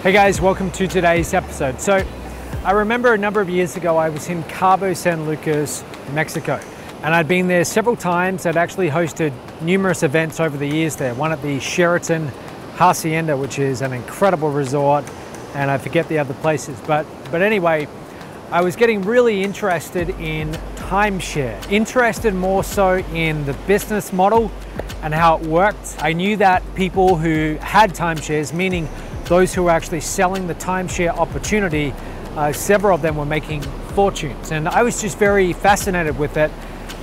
Hey guys, welcome to today's episode. So I remember a number of years ago I was in Cabo San Lucas, Mexico, and I'd been there several times. I'd actually hosted numerous events over the years there, one at the Sheraton Hacienda, which is an incredible resort, and I forget the other places. But anyway, I was getting really interested in timeshare, interested more so in the business model and how it worked. I knew that people who had timeshares, meaning those who were actually selling the timeshare opportunity, several of them were making fortunes. And I was just very fascinated with it,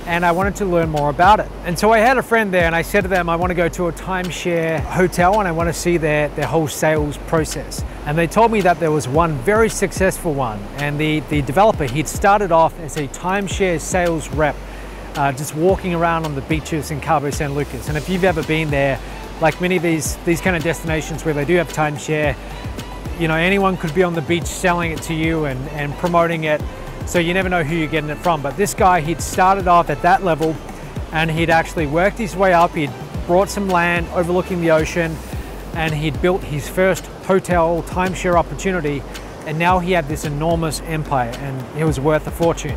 and I wanted to learn more about it. And so I had a friend there, and I said to them, I want to go to a timeshare hotel and I want to see their whole sales process. And they told me that there was one very successful one, and the developer, he'd started off as a timeshare sales rep, just walking around on the beaches in Cabo San Lucas. And if you've ever been there, like many of these kind of destinations where they do have timeshare, you know, anyone could be on the beach selling it to you and promoting it, so you never know who you're getting it from. But this guy, he'd started off at that level, and he'd actually worked his way up. He'd brought some land overlooking the ocean, and he'd built his first hotel timeshare opportunity, and now he had this enormous empire, and it was worth a fortune.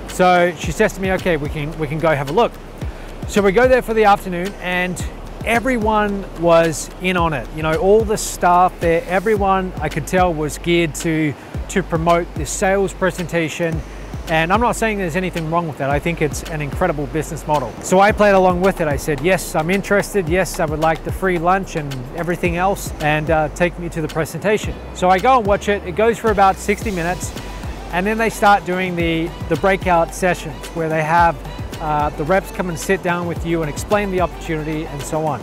So she says to me, okay, we can go have a look. So we go there for the afternoon, and everyone was in on it. You know, all the staff there, everyone I could tell was geared to promote this sales presentation. And I'm not saying there's anything wrong with that. I think it's an incredible business model. So I played along with it. I said, yes, I'm interested. Yes, I would like the free lunch and everything else, and take me to the presentation. So I go and watch it. It goes for about 60 minutes. And then they start doing the breakout sessions where they have the reps come and sit down with you and explain the opportunity and so on.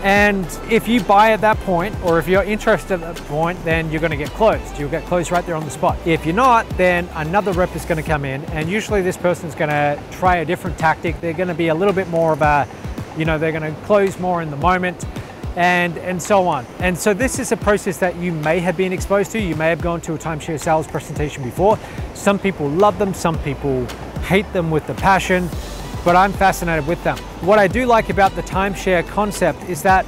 And if you buy at that point, or if you're interested at that point, then you're going to get closed. You'll get closed right there on the spot. If you're not, then another rep is going to come in, and usually this person's going to try a different tactic. They're going to be a little bit more of a, you know, they're going to close more in the moment, and so on. And so this is a process that you may have been exposed to. You may have gone to a timeshare sales presentation before. Some people love them, some people hate them with the passion, but I'm fascinated with them. What I do like about the timeshare concept is that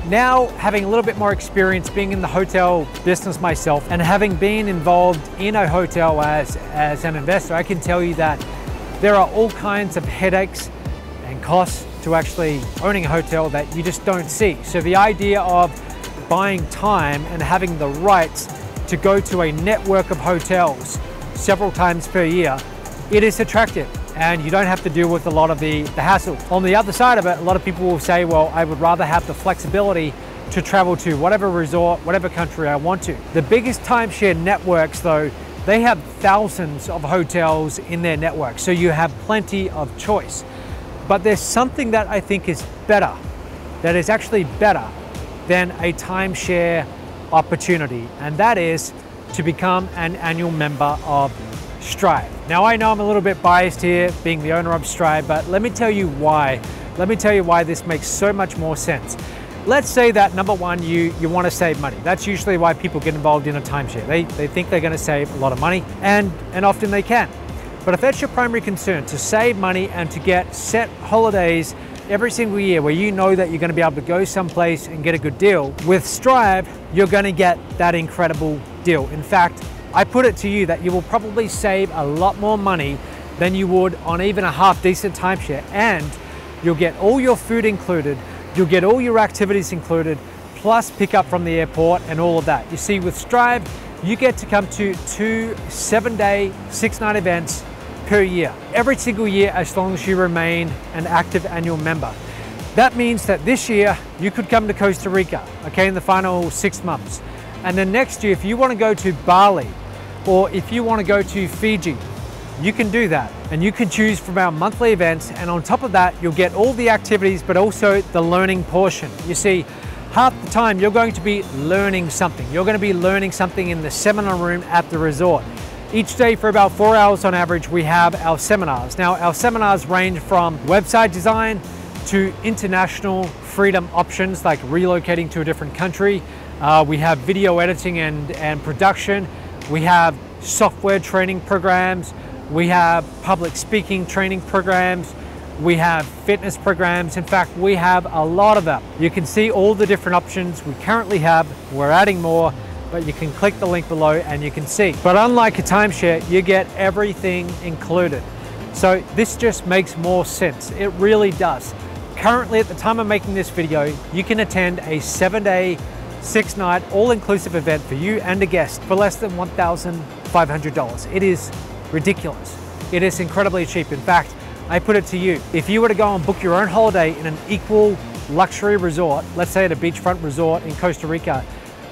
now, having a little bit more experience being in the hotel business myself, and having been involved in a hotel as an investor, I can tell you that there are all kinds of headaches and costs to actually owning a hotel that you just don't see. So the idea of buying time and having the rights to go to a network of hotels several times per year, it is attractive, and you don't have to deal with a lot of the hassle. On the other side of it, a lot of people will say, well, I would rather have the flexibility to travel to whatever resort, whatever country I want to. The biggest timeshare networks, though, they have thousands of hotels in their network, so you have plenty of choice. But there's something that I think is better, that is actually better than a timeshare opportunity, and that is to become an annual member of Strive. Now, I know I'm a little bit biased here, being the owner of Strive, but let me tell you why. Let me tell you why this makes so much more sense. Let's say that number one, you want to save money. That's usually why people get involved in a timeshare. They think they're going to save a lot of money, and often they can. But if that's your primary concern, to save money and to get set holidays every single year where you know that you're going to be able to go someplace and get a good deal, with Strive, you're going to get that incredible deal. In fact, I put it to you that you will probably save a lot more money than you would on even a half-decent timeshare, and you'll get all your food included, you'll get all your activities included, plus pick up from the airport and all of that. You see, with Strive, you get to come to 2 7-day, 6-night events per year, every single year, as long as you remain an active annual member. That means that this year, you could come to Costa Rica, okay, in the final 6 months. And then next year, if you want to go to Bali, or if you want to go to Fiji, you can do that. And you can choose from our monthly events, and on top of that, you'll get all the activities, but also the learning portion. You see, half the time you're going to be learning something. You're going to be learning something in the seminar room at the resort. Each day for about 4 hours on average, we have our seminars. Now, our seminars range from website design to international freedom options like relocating to a different country. We have video editing and production. We have software training programs. We have public speaking training programs. We have fitness programs. In fact, we have a lot of them. You can see all the different options we currently have. We're adding more, but you can click the link below and you can see. But unlike a timeshare, you get everything included. So this just makes more sense. It really does. Currently, at the time of making this video, you can attend a 7-day, 6-night, all-inclusive event for you and a guest for less than $1,500. It is ridiculous. It is incredibly cheap. In fact, I put it to you, if you were to go and book your own holiday in an equal luxury resort, let's say at a beachfront resort in Costa Rica,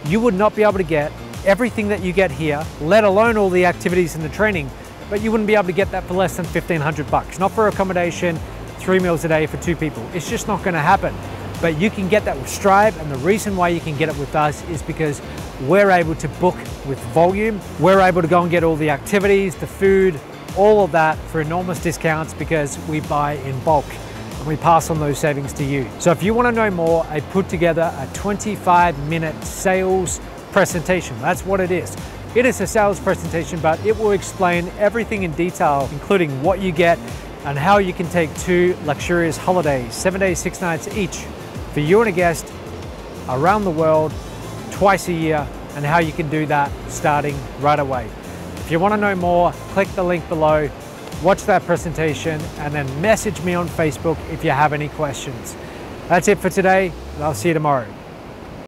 you would not be able to get everything that you get here, let alone all the activities and the training, but you wouldn't be able to get that for less than 1,500 bucks. Not for accommodation, 3 meals a day for 2 people. It's just not gonna happen. But you can get that with Strive, and the reason why you can get it with us is because we're able to book with volume. We're able to go and get all the activities, the food, all of that for enormous discounts because we buy in bulk and we pass on those savings to you. So if you want to know more, I put together a 25-minute sales presentation. That's what it is. It is a sales presentation, but it will explain everything in detail, including what you get and how you can take 2 luxurious holidays, 7 days, 6 nights each for you and a guest around the world twice a year, and how you can do that starting right away. If you want to know more, click the link below, watch that presentation, and then message me on Facebook if you have any questions. That's it for today, and I'll see you tomorrow.